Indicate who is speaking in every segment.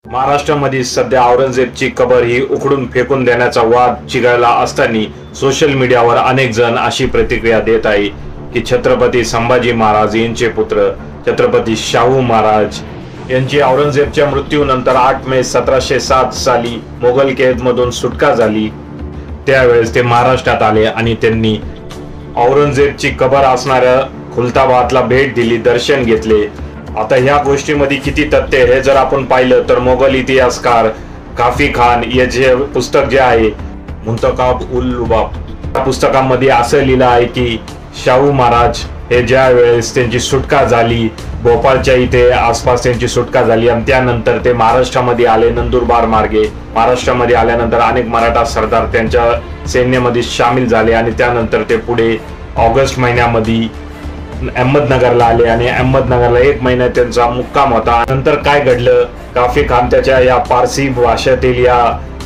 Speaker 1: महाराष्ट्रामध्ये सध्या औरंगजेबची कबर ही उखडून फेकून देण्याचा वाद चिघळला असताना सोशल मीडियावर अनेक जण अशी प्रतिक्रिया देत आहे की छत्रपती संभाजी महाराज यांचे पुत्र छत्रपती शाहू महाराज यांची औरंगजेबच्या मृत्यूनंतर 8 मे 1707 साली मोगल कैदमधून सुटका झाली। त्यावेळेस ते महाराष्ट्रात आले आणि त्यांनी औरंगजेबची कबर असणाऱ्या खुलताबादला भेट दिली, दर्शन घेतले। आता ह्या गोष्टीमध्ये किती तथ्य हे जर आपण पाहिलं तर मोगल इतिहासकार काफी खान याचे पुस्तक जे आहे मुंतखाब उल लुबाब या पुस्तकामध्ये असं लिहिलं आहे की शाहू महाराज हे ज्या वेळेस त्यांची सुटका झाली, भोपाळच्या इथे आसपास त्यांची सुटका झाली आणि त्यानंतर ते महाराष्ट्रामध्ये आले, नंदुरबार मार्गे महाराष्ट्रामध्ये आल्यानंतर अनेक मराठा सरदार त्यांच्या सैन्यामध्ये सामील झाले आणि त्यानंतर ते पुढे ऑगस्ट महिन्यामध्ये अहमदनगरला आले आणि अहमदनगरला 1 महिना त्यांचा मुक्काम होता। नंतर काय घडलं, काफी खान त्याच्या या पारसी भाषेतील या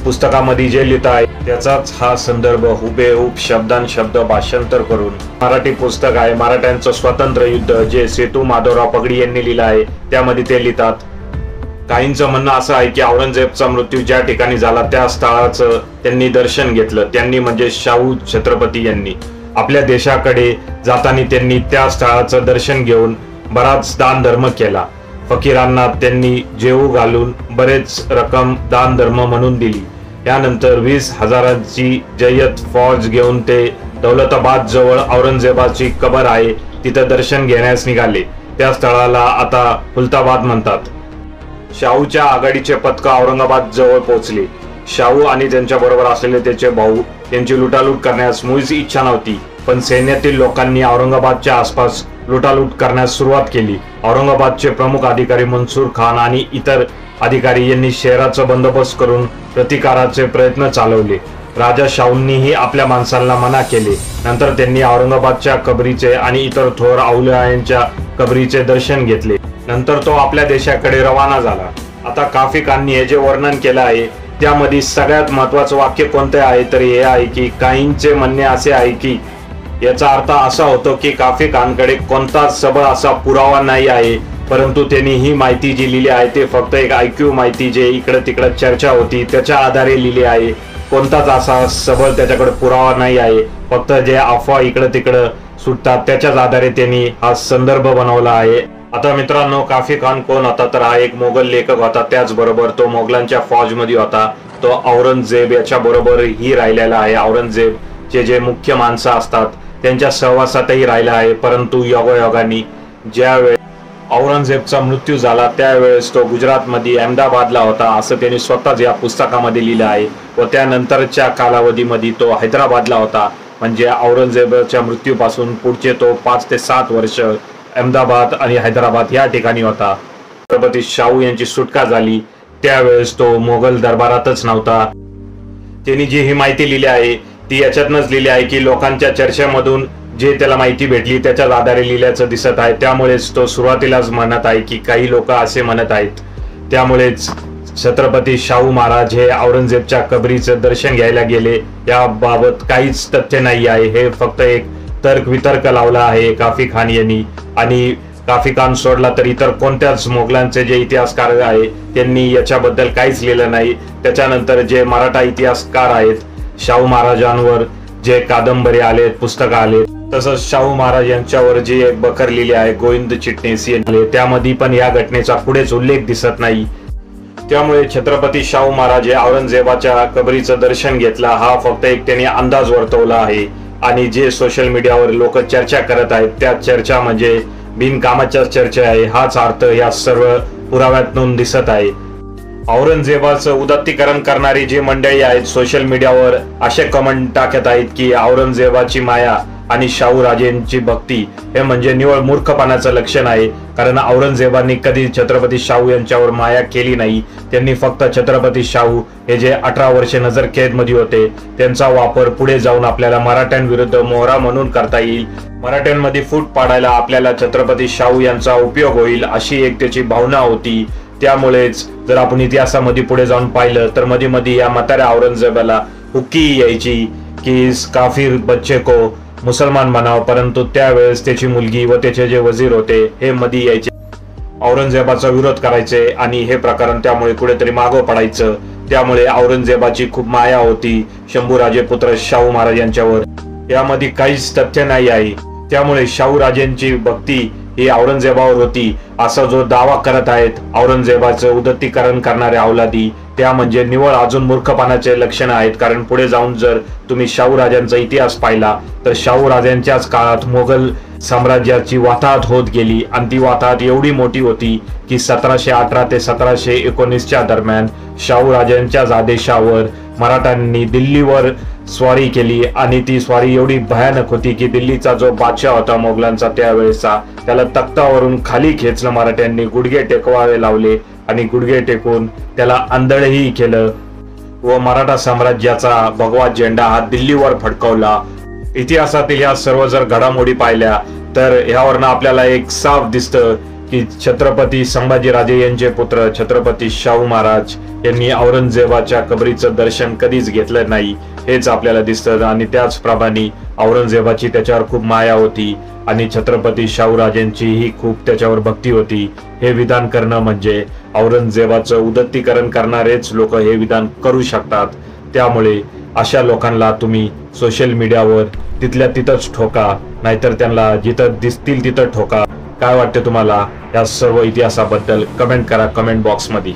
Speaker 1: पुस्तकामध्ये जे लिहित आहे त्याचाच हा संदर्भ हुबेहूब शब्दान शब्द भाषांतर करून मराठी पुस्तक आहे मराठ्यांचं स्वतंत्र युद्ध जे सेतू माधवराव पगडी यांनी लिहिलं आहे त्यामध्ये ते लिहितात। काहींचं म्हणणं असं आहे की औरंगजेबचा मृत्यू ज्या ठिकाणी झाला त्या स्थळाचं त्यांनी दर्शन घेतलं, त्यांनी म्हणजे शाहू छत्रपती यांनी आपल्या देशाकडे जाताना त्यांनी त्या स्थळाचं दर्शन घेऊन बराच दान धर्म केला। फकीरांना त्यांनी जेवू घालून बरेच रक्कम दान धर्म म्हणून दिली। त्यानंतर 20,000ची जय्यत फौज घेऊन ते दौलताबाद जवळ औरंगजेबाची कबर आहे तिथं दर्शन घेण्यास निघाले। त्या स्थळाला आता खुलताबाद म्हणतात। शाहूच्या आघाडीचे पथक औरंगाबाद जवळ पोहोचले। शाहू आणि त्यांच्या बरोबर असलेले त्याचे भाऊ त्यांची लुटालूट करण्यास मुळीच इच्छा नव्हती, पण सैन्यातील लोकांनी औरंगाबादच्या आसपास लुटालूट करण्यास सुरुवात केली। औरंगाबादचे प्रमुख अधिकारी मनसूर खान आणि इतर अधिकारी यांनी शहराचा बंदोबस्त करून प्रतिकाराचे प्रयत्न चालवले। राजा शाहूंनीही आपल्या माणसांना मना केले। नंतर त्यांनी औरंगाबादच्या कबरीचे आणि इतर थोर औलियांच्या कबरीचे दर्शन घेतले। नंतर तो आपल्या देशाकडे रवाना झाला। आता काफी खाननी हे जे वर्णन केलं आहे त्यामध्ये सगळ्यात महत्त्वाचं वाक्य कोणते आहे तर हे आहे की काहींचे म्हणणे असे आहे की याचा अर्थ असा होतो की काफी खानकडे कोणताच सबळ असा पुरावा नाही आहे, परंतु त्यांनी ही माहिती जी लिहिली आहे ते फक्त एक ऐक्यू माहिती जे इकडे तिकडे चर्चा होती त्याच्या आधारे लिहिली आहे। कोणताच असा सबळ त्याच्याकडे पुरावा नाही आहे, फक्त जे अफवा इकडे तिकडे सुटतात त्याच्याच आधारे त्यांनी हा संदर्भ बनवला आहे। आता मित्रांनो, काफी खान कोण होता तर हा एक मोगल लेखक होता, त्याचबरोबर तो मोगलांच्या फौजमध्ये होता। तो औरंगजेब याच्या बरोबर ही राहिलेला आहे। औरंगजेबचे जे मुख्य माणसं असतात त्यांच्या सहवासातही राहिला आहे, परंतु योगायोगाने ज्यावेळेस औरंगजेबचा मृत्यू झाला त्यावेळेस तो गुजरातमध्ये अहमदाबादला होता असं त्यांनी स्वतःच या पुस्तकामध्ये लिहिलं आहे व त्यानंतरच्या कालावधीमध्ये तो हैदराबादला होता। म्हणजे औरंगजेबाच्या मृत्यूपासून पुढचे तो 5 ते 7 वर्ष अहमदाबाद आणि हैदराबाद या ठिकाणी होता। छत्रपती शाहू यांची सुटका झाली त्यावेळेस तो मोगल दरबारातच नव्हता। त्यांनी जी ही माहिती लिहिली आहे ती याच्यातनच लिहिली आहे की लोकांच्या चर्चेमधून जे त्याला माहिती भेटली त्याच्याच आधारे लिहिल्याचं दिसत आहे। त्यामुळेच तो सुरुवातीलाच म्हणत आहे की काही लोक असे म्हणत आहेत। त्यामुळेच छत्रपती शाहू महाराज हे औरंगजेबच्या कबरीचं दर्शन घ्यायला गेले याबाबत काहीच तथ्य नाही आहे। हे फक्त एक तर्क वितर्क लावला आहे काफी खान यांनी, आणि काफी खान सोडला तर इतर कोणत्याच मोगलांचे जे इतिहासकार आहे त्यांनी याच्याबद्दल काहीच लिहिलं नाही। त्याच्यानंतर जे मराठा इतिहासकार आहेत शाहू महाराजांवर जे कादंबरी आले, पुस्तक आले, तसंच शाहू महाराज यांच्यावर जी एक बखर लिहिली आहे गोविंद चिटणीस यांनी, त्यामध्ये पण या घटनेचा पुढेच उल्लेख दिसत नाही। त्यामुळे छत्रपती शाहू महाराज हे औरंगजेबाच्या कबरीचं दर्शन घेतला हा फक्त एक त्यांनी अंदाज वर्तवला आहे। आणि जे सोशल मीडियावर लोक चर्चा करत आहेत त्या चर्चा म्हणजे बिनकामाच्या चर्चा आहे, हाच अर्थ या सर्व पुराव्यातून दिसत आहे। औरंगजेबाचं उदात्तीकरण करणारी जी मंडळी आहेत सोशल मीडियावर असे कमेंट टाकत आहेत की औरंगजेबाची माया आणि शाहू राजेंची भक्ती हे म्हणजे निव्वळ मूर्खपणाचं लक्षण आहे, कारण औरंगजेबांनी कधी छत्रपती शाहू यांच्यावर माया केली नाही। त्यांनी फक्त छत्रपती शाहू हे जे 18 वर्षे नजर कैदमध्ये होते त्यांचा वापर पुढे जाऊन आपल्याला मराठ्यांविरुद्ध मोहरा म्हणून करता येईल, मराठ्यांमध्ये फूट पाडायला आपल्याला छत्रपती शाहू यांचा उपयोग होईल अशी एक त्याची भावना होती। त्यामुळेच जर आपण इतिहासामध्ये पुढे जाऊन पाहिलं तर मध्ये मध्ये या म्हाताऱ्या औरंगजेबाला हुक्की यायची की काफिर बच्चे को मुसलमान बनाव, परंतु त्यावेळेस त्याची मुलगी व त्याचे जे वजीर होते हे मध्ये यायचे। औरंगजेबाचा विरोध करायचे आणि हे प्रकरण त्यामुळे कुठेतरी मागं पडायचं। त्यामुळे औरंगजेबाची खूप माया होती शंभूराजे पुत्र शाहू महाराज यांच्यावर, यामध्ये काहीच तथ्य नाही आहे। त्यामुळे शाहू राजेंची भक्ती ही औरंगजेबावर होती असा जो दावा करत आहेत औरंगजेबाचं उदात्तीकरण करणारे अवलादी, त्या म्हणजे निव्वळ अजून मूर्खपणाचे लक्षण आहेत। कारण पुढे जाऊन जर तुम्ही शाहू राजांचा इतिहास पाहिला तर शाहू राजांच्याच काळात मोगल साम्राज्याची वाताहत होत गेली आणि ती वाताहत एवढी मोठी होती की 1718 ते 1719च्या दरम्यान शाहू राजांच्याच आदेशावर मराठ्यांनी दिल्लीवर स्वारी केली आणि ती स्वारी एवढी भयानक होती की दिल्लीचा जो बादशाह होता मोगलांचा त्यावेळेचा, त्याला तख्तावरून खाली खेचलं मराठ्यांनी, गुडघे टेकवावे लावले आणि गुडघे टेकून त्याला आंधळही केलं व मराठा साम्राज्याचा भगवा झेंडा हा दिल्लीवर फडकवला। इतिहासातील या सर्व जर घडामोडी पाहिल्या तर यावरनं आपल्याला एक साफ दिसतं की छत्रपती संभाजीराजे यांचे पुत्र छत्रपती शाहू महाराज यांनी औरंगजेबाच्या कबरीचं दर्शन कधीच घेतलं नाही हेच आपल्याला दिसतं। आणि त्याचप्रमाणे औरंगजेबाची त्याच्यावर खूप माया होती आणि छत्रपती शाहू राजेंचीही खूप त्याच्यावर भक्ती होती। हे विधान करणं म्हणजे औरंगजेबाचं उदात्तीकरण करणारेच लोक हे विधान करू शकतात। त्यामुळे अशा लोकांना तुम्ही सोशल मीडियावर तिथल्या तिथंच ठोका, नाहीतर त्यांना जिथं दिसतील तिथं ठोका। काय वाटते तुम्हाला या सर्व इतिहासाबद्दल? कमेंट करा कमेंट बॉक्समध्ये।